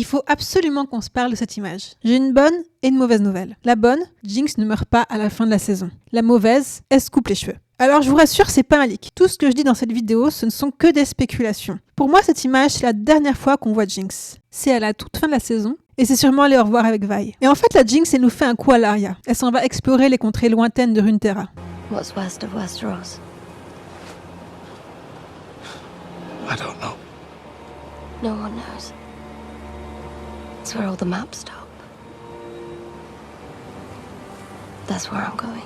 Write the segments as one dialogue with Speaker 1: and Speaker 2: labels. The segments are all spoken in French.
Speaker 1: Il faut absolument qu'on se parle de cette image. J'ai une bonne et une mauvaise nouvelle. La bonne, Jinx ne meurt pas à la fin de la saison. La mauvaise, elle se coupe les cheveux. Alors je vous rassure, c'est pas un leak. Tout ce que je dis dans cette vidéo, ce ne sont que des spéculations. Pour moi, cette image, c'est la dernière fois qu'on voit Jinx. C'est à la toute fin de la saison, et c'est sûrement aller au revoir avec Vi. Et en fait, la Jinx, elle nous fait un coup à l'Arya. Elle s'en va explorer les contrées lointaines de Runeterra.
Speaker 2: What's west of Westeros?
Speaker 3: I don't know.
Speaker 2: No one knows. It's where all the maps stop. That's where I'm going.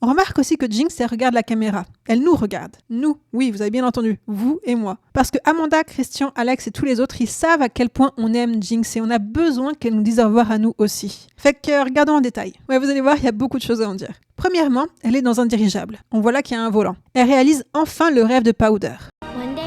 Speaker 1: On remarque aussi que Jinx, elle regarde la caméra. Elle nous regarde. Nous, oui, vous avez bien entendu, vous et moi. Parce que Amanda, Christian, Alex et tous les autres, ils savent à quel point on aime Jinx et on a besoin qu'elle nous dise au revoir à nous aussi. Fait que regardons en détail. Ouais, vous allez voir, il y a beaucoup de choses à en dire. Premièrement, elle est dans un dirigeable. On voit là qu'il y a un volant. Elle réalise enfin le rêve de Powder.
Speaker 4: One day,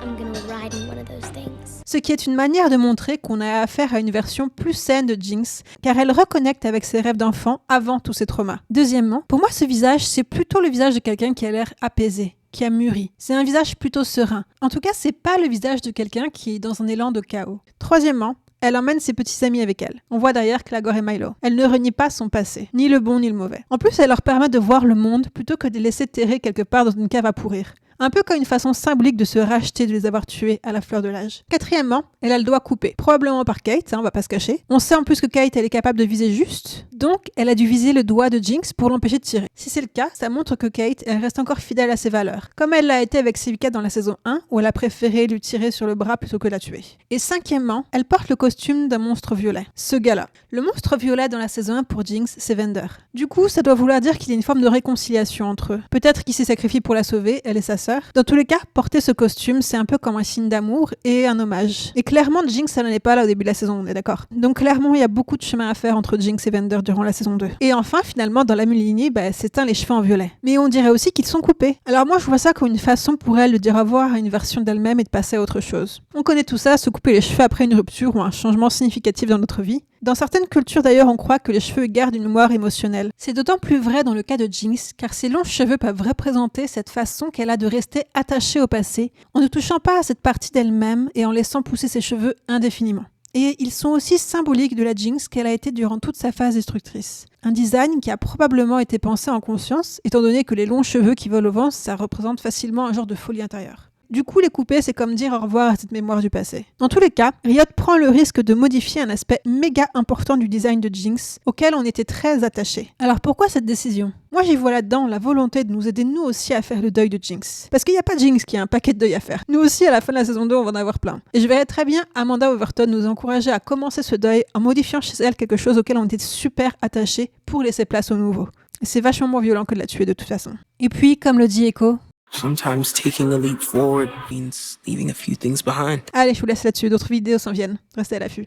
Speaker 4: I'm gonna ride in one of those things.
Speaker 1: Ce qui est une manière de montrer qu'on a affaire à une version plus saine de Jinx, car elle reconnecte avec ses rêves d'enfant avant tous ses traumas. Deuxièmement, pour moi ce visage, c'est plutôt le visage de quelqu'un qui a l'air apaisé, qui a mûri. C'est un visage plutôt serein. En tout cas, c'est pas le visage de quelqu'un qui est dans un élan de chaos. Troisièmement, elle emmène ses petits amis avec elle. On voit derrière Clagor et Milo. Elle ne renie pas son passé, ni le bon ni le mauvais. En plus, elle leur permet de voir le monde plutôt que de les laisser terrer quelque part dans une cave à pourrir. Un peu comme une façon symbolique de se racheter de les avoir tués à la fleur de l'âge. Quatrièmement, elle a le doigt coupé. Probablement par Kate, on va pas se cacher. On sait en plus que Kate, elle est capable de viser juste. Donc, elle a dû viser le doigt de Jinx pour l'empêcher de tirer. Si c'est le cas, ça montre que Kate, elle reste encore fidèle à ses valeurs. Comme elle l'a été avec Celica dans la saison 1, où elle a préféré lui tirer sur le bras plutôt que la tuer. Et cinquièmement, elle porte le costume d'un monstre violet. Ce gars-là. Le monstre violet dans la saison 1 pour Jinx, c'est Vander. Du coup, ça doit vouloir dire qu'il y a une forme de réconciliation entre eux. Peut-être qu'il s'est sacrifié pour la sauver, elle et sa sœur. Dans tous les cas, porter ce costume, c'est un peu comme un signe d'amour et un hommage. Et clairement, Jinx, elle n'en est pas là au début de la saison, on est d'accord. Donc clairement, il y a beaucoup de chemin à faire entre Jinx et Vander durant la saison 2. Et enfin, finalement, dans la même lignée, c'est teint les cheveux en violet. Mais on dirait aussi qu'ils sont coupés. Alors moi, je vois ça comme une façon pour elle de dire au revoir à une version d'elle-même et de passer à autre chose. On connaît tout ça, se couper les cheveux après une rupture ou un changement significatif dans notre vie. Dans certaines cultures d'ailleurs, on croit que les cheveux gardent une mémoire émotionnelle. C'est d'autant plus vrai dans le cas de Jinx, car ses longs cheveux peuvent représenter cette façon qu'elle a de rester attachée au passé, en ne touchant pas à cette partie d'elle-même et en laissant pousser ses cheveux indéfiniment. Et ils sont aussi symboliques de la Jinx qu'elle a été durant toute sa phase destructrice. Un design qui a probablement été pensé en conscience, étant donné que les longs cheveux qui volent au vent, ça représente facilement un genre de folie intérieure. Du coup, les couper, c'est comme dire au revoir à cette mémoire du passé. Dans tous les cas, Riot prend le risque de modifier un aspect méga important du design de Jinx, auquel on était très attachés. Alors pourquoi cette décision ? Moi, j'y vois là-dedans la volonté de nous aider nous aussi à faire le deuil de Jinx. Parce qu'il n'y a pas Jinx qui a un paquet de deuil à faire. Nous aussi, à la fin de la saison 2, on va en avoir plein. Et je verrais très bien Amanda Overton nous encourager à commencer ce deuil en modifiant chez elle quelque chose auquel on était super attachés pour laisser place au nouveau. Et c'est vachement moins violent que de la tuer de toute façon. Et puis, comme le dit Echo,
Speaker 3: Sometimes taking a leap forward means leaving a few things behind.
Speaker 1: allez, je vous laisse là-dessus, d'autres vidéos s'en viennent. Restez à l'affût.